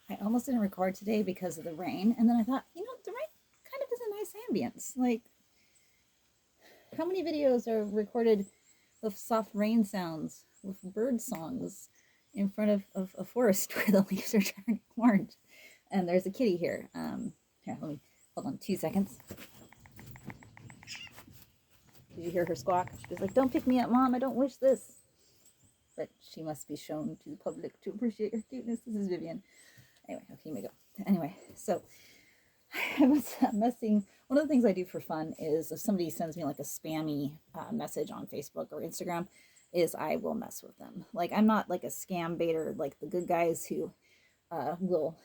I almost didn't record today because of the rain, and then I thought, the rain kind of is a nice ambience. Like, how many videos are recorded with soft rain sounds, with bird songs in front of a forest where the leaves are turning orange? And there's a kitty here. Here, let me hold on 2 seconds. Did you hear her squawk? She was like, "Don't pick me up, Mom. I don't wish this." But she must be shown to the public to appreciate her cuteness. This is Vivian. Anyway, okay, you may go. Anyway, so I was messing. One of the things I do for fun is if somebody sends me like a spammy message on Facebook or Instagram, is I will mess with them. Like, I'm not like a scam baiter like the good guys who will,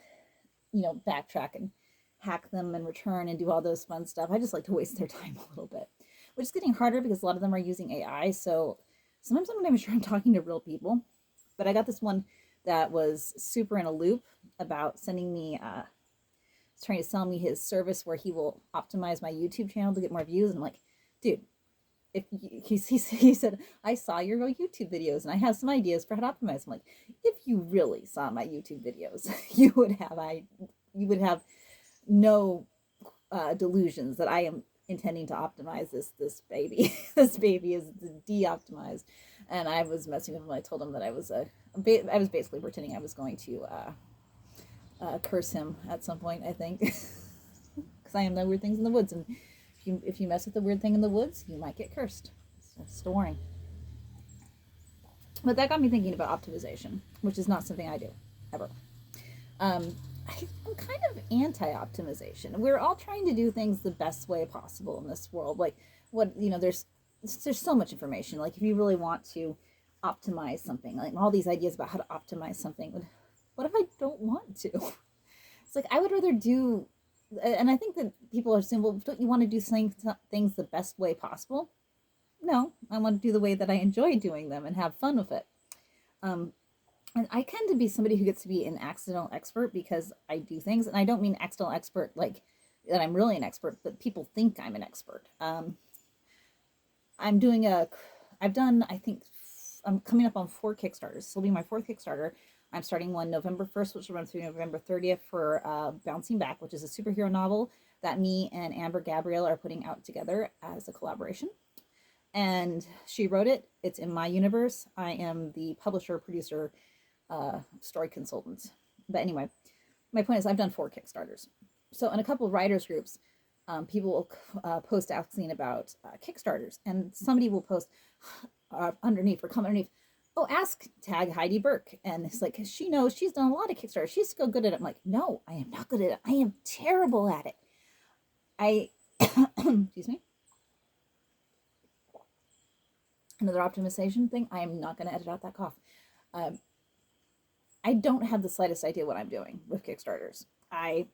backtrack and hack them and return and do all those fun stuff. I just like to waste their time a little bit, which is getting harder because a lot of them are using AI. So sometimes I'm not even sure I'm talking to real people. But I got this one that was super in a loop about sending me, trying to sell me his service where he will optimize my YouTube channel to get more views. And I'm like, dude, if he said, I saw your YouTube videos and I have some ideas for how to optimize. I'm like, if you really saw my YouTube videos, you would have no delusions that I am intending to optimize this baby. This baby is de-optimized. And I was messing with him. I told him that I was basically pretending I was going to curse him at some point, I think, because I am the weird things in the woods, and if you mess with the weird thing in the woods, you might get cursed. So just a warning. But that got me thinking about optimization, which is not something I do ever. I'm kind of anti-optimization. We're all trying to do things the best way possible in this world. Like, there's so much information. Like, if you really want to optimize something, like all these ideas about how to optimize something, what if I don't want to? It's like I would rather do, and I think that people are saying, well, don't you want to do things the best way possible? No, I want to do the way that I enjoy doing them and have fun with it. Um, and I tend to be somebody who gets to be an accidental expert because I do things, and I don't mean accidental expert like that I'm really an expert, but people think I'm an expert. I'm doing a, I've done, I think, I'm coming up on 4 Kickstarters. This will be my 4th Kickstarter. I'm starting one November 1st, which will run through November 30th for Bouncing Back, which is a superhero novel that me and Amber Gabrielle are putting out together as a collaboration. And she wrote it. It's in my universe. I am the publisher, producer, story consultant. But anyway, my point is I've done 4 Kickstarters. So in a couple of writers groups, people will post asking about Kickstarters, and somebody will post underneath or comment underneath, oh, ask tag Heidi Burke. And it's like, she knows she's done a lot of Kickstarters. She's still good at it. I'm like, no, I am not good at it. I am terrible at it. I, excuse me. Another optimization thing. I am not going to edit out that cough. I don't have the slightest idea what I'm doing with Kickstarters. I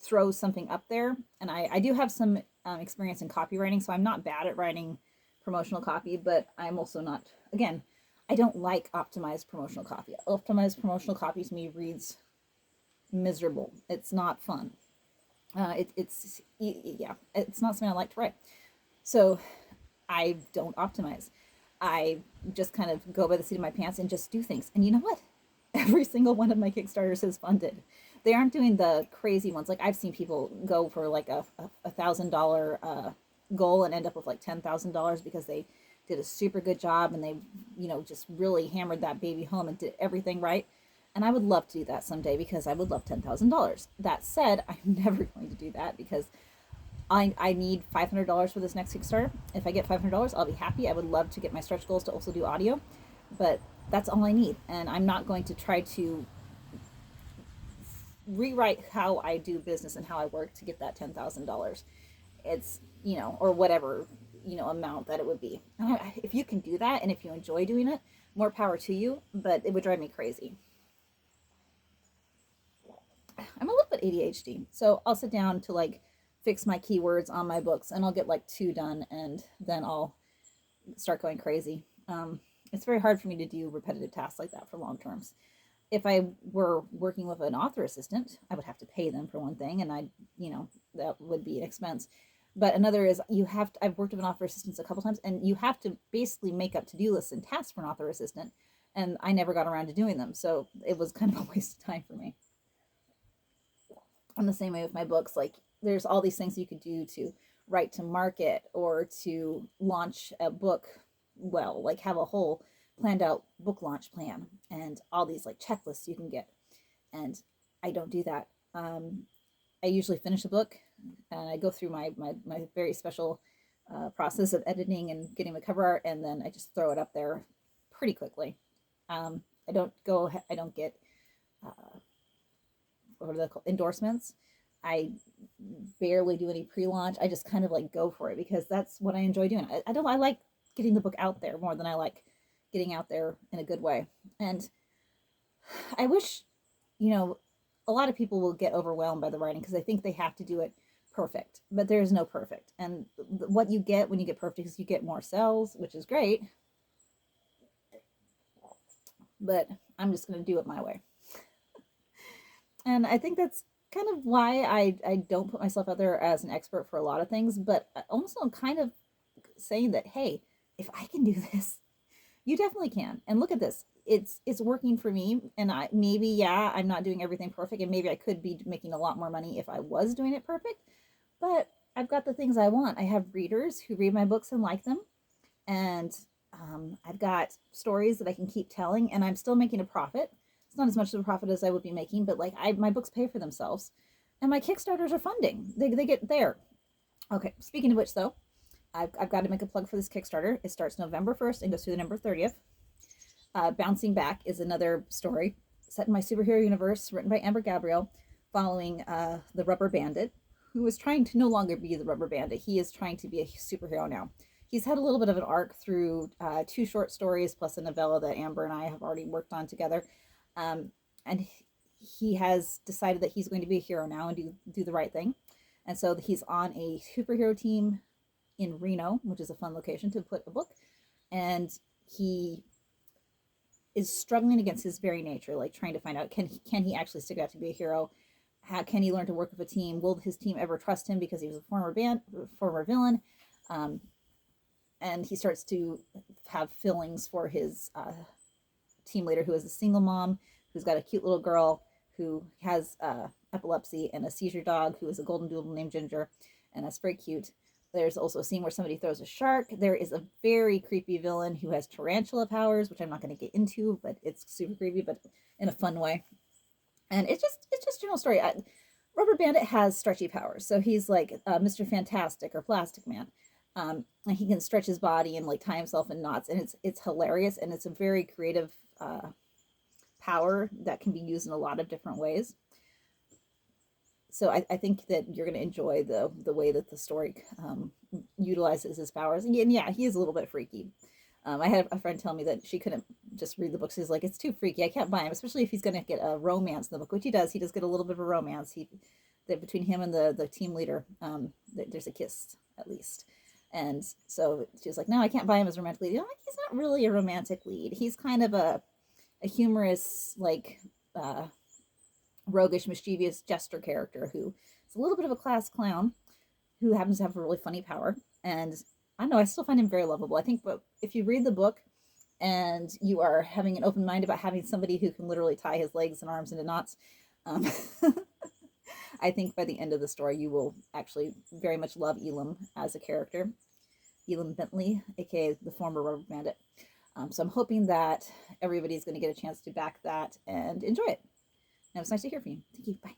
throw something up there, and I do have some experience in copywriting, so I'm not bad at writing promotional copy, but I'm also not, again, I don't like optimized promotional copy. Optimized promotional copy to me reads miserable. It's not fun. It's not something I like to write. So I don't optimize. I just kind of go by the seat of my pants and just do things. And you know what? Every single one of my Kickstarters is funded. They aren't doing the crazy ones. Like, I've seen people go for like a $1,000 goal and end up with like $10,000 because they did a super good job and they, just really hammered that baby home and did everything right. And I would love to do that someday because I would love $10,000. That said, I'm never going to do that because I need $500 for this next Kickstarter. If I get $500, I'll be happy. I would love to get my stretch goals to also do audio, but that's all I need. And I'm not going to try to rewrite how I do business and how I work to get that $10,000. It's, or whatever, amount that it would be. If you can do that and if you enjoy doing it, more power to you, but it would drive me crazy. I'm a little bit ADHD, so I'll sit down to like fix my keywords on my books and I'll get like 2 done and then I'll start going crazy. It's very hard for me to do repetitive tasks like that for long terms. If I were working with an author assistant, I would have to pay them for one thing, and that would be an expense. But another is I've worked with an author assistant a couple times, and you have to basically make up to-do lists and tasks for an author assistant and I never got around to doing them. So it was kind of a waste of time for me. I'm the same way with my books. Like, there's all these things you could do to write to market or to launch a book well, like have a whole planned out book launch plan and all these like checklists you can get. And I don't do that. I usually finish a book and I go through my very special process of editing and getting the cover art, and then I just throw it up there pretty quickly. I don't get uh, what are they called, endorsements. I barely do any pre-launch. I just kind of like go for it because that's what I enjoy doing. I like getting the book out there more than I like getting out there in a good way. And I wish, you know, a lot of people will get overwhelmed by the writing because they think they have to do it perfect, but there is no perfect. And what you get when you get perfect is you get more sales, which is great. But I'm just going to do it my way. And I think that's kind of why I don't put myself out there as an expert for a lot of things, but also I'm kind of saying that, hey, if I can do this, you definitely can. And look at this. It's working for me, and I maybe, yeah, I'm not doing everything perfect, and maybe I could be making a lot more money if I was doing it perfect, but I've got the things I want. I have readers who read my books and like them, and I've got stories that I can keep telling, and I'm still making a profit. It's not as much of a profit as I would be making, but like my books pay for themselves, and my Kickstarters are funding. They get there. Okay, speaking of which, though, I've got to make a plug for this Kickstarter. It starts November 1st and goes through the November 30th. Bouncing Back is another story set in my superhero universe, written by Amber Gabriel, following the Rubber Bandit, who is trying to no longer be the Rubber Bandit. He is trying to be a superhero now. He's had a little bit of an arc through two short stories plus a novella that Amber and I have already worked on together. And he has decided that he's going to be a hero now and do the right thing. And so he's on a superhero team in Reno, which is a fun location to put a book. And he is struggling against his very nature, like trying to find out, can he actually stick out to be a hero? How can he learn to work with a team? Will his team ever trust him because he was a former villain? And he starts to have feelings for his team leader, who is a single mom, who's got a cute little girl who has epilepsy, and a seizure dog who is a golden doodle named Ginger, and that's very cute. There's also a scene where somebody throws a shark. There is a very creepy villain who has tarantula powers, which I'm not going to get into, but it's super creepy, but in a fun way. And it's just general story. Rubber Bandit has stretchy powers, so he's like Mr. Fantastic or Plastic Man. And he can stretch his body and like tie himself in knots, and it's hilarious, and it's a very creative power that can be used in a lot of different ways. So I think that you're going to enjoy the way that the story utilizes his powers. And yeah, he is a little bit freaky. I had a friend tell me that she couldn't just read the books. She's like, it's too freaky. I can't buy him, especially if he's going to get a romance in the book, which he does. He does get a little bit of a romance. Between him and the team leader, there's a kiss at least. And so she was like, no, I can't buy him as a romantic lead. Like, he's not really a romantic lead. He's kind of a humorous, like, roguish, mischievous jester character who is a little bit of a class clown who happens to have a really funny power. And I don't know, I still find him very lovable. I think, but if you read the book and you are having an open mind about having somebody who can literally tie his legs and arms into knots, I think by the end of the story, you will actually very much love Elam as a character. Elam Bentley, aka the former Rubber Bandit. So I'm hoping that everybody's going to get a chance to back that and enjoy it. And it was nice to hear from you. Thank you. Bye.